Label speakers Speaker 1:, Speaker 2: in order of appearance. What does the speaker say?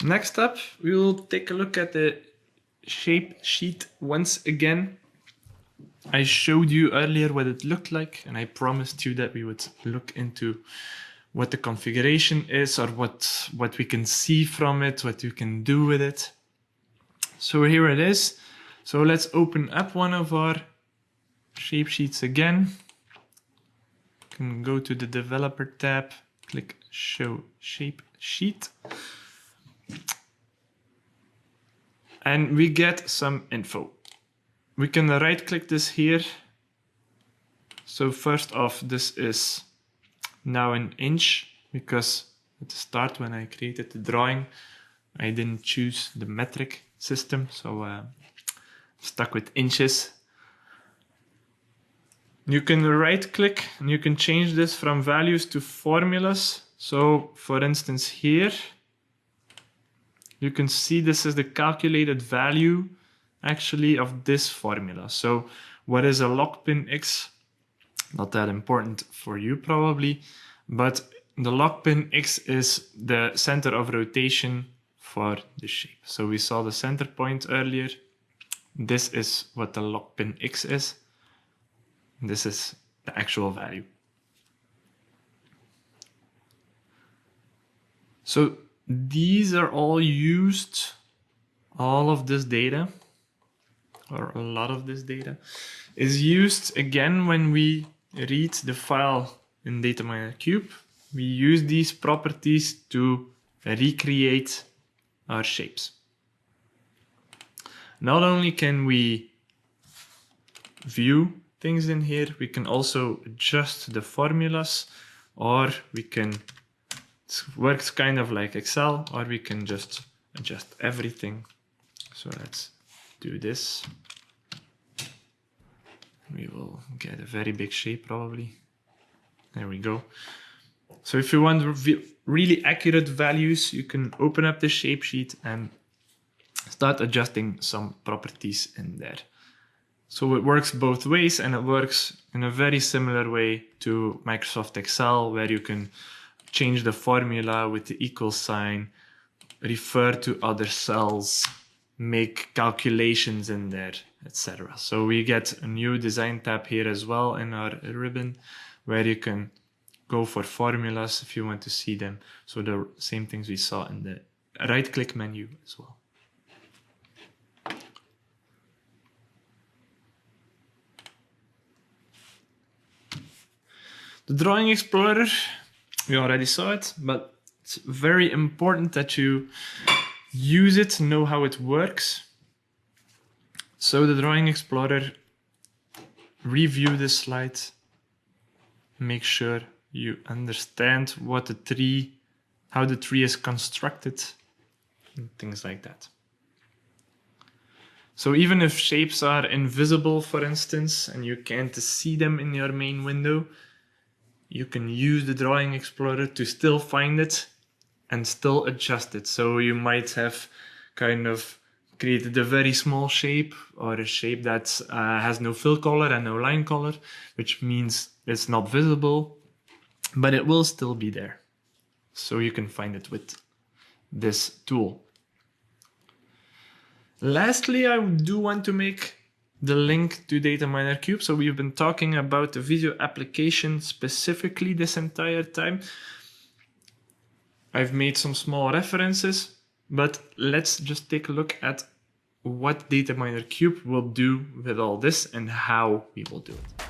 Speaker 1: Next up, we will take a look at the shape sheet once again. I showed you earlier what it looked like, and I promised you that we would look into what the configuration is, or what we can see from it, what you can do with it. So here it is. So let's open up one of our shape sheets again. You can go to the developer tab, click show shape sheet. And we get some info. We can right click this here. So first off, this is now an inch, because at the start when I created the drawing, I didn't choose the metric system, so stuck with inches. You can right click and you can change this from values to formulas. So for instance here, you can see this is the calculated value actually of this formula. So what is a log pin X? Not that important for you probably, but the log pin X is the center of rotation for the shape. So we saw the center point earlier. This is what the log pin X is. This is the actual value. So these are all used, all of this data, or a lot of this data, is used again when we read the file in DataMiner Cube. We use these properties to recreate our shapes. Not only can we view things in here, we can also adjust the formulas, or we can, it works kind of like Excel, or we can just adjust everything. So let's do this. We will get a very big shape probably. There we go. So if you want really accurate values, you can open up the shape sheet and start adjusting some properties in there. So it works both ways, and it works in a very similar way to Microsoft Excel, where you can change the formula with the equal sign, refer to other cells, make calculations in there, etc. So we get a new design tab here as well in our ribbon, where you can go for formulas if you want to see them. So the same things we saw in the right-click menu as well. The Drawing Explorer, we already saw it, but it's very important that you use it, know how it works. So the Drawing Explorer, review this slide, make sure you understand what the tree, how the tree is constructed, and things like that. So even if shapes are invisible, for instance, and you can't see them in your main window, you can use the Drawing Explorer to still find it and still adjust it. So you might have kind of created a very small shape, or a shape that has no fill color and no line color, which means it's not visible, but it will still be there. So you can find it with this tool. Lastly, I do want to make the link to DataMiner Cube. So we've been talking about the Visio application specifically this entire time. I've made some small references, but let's just take a look at what DataMiner Cube will do with all this and how we will do it.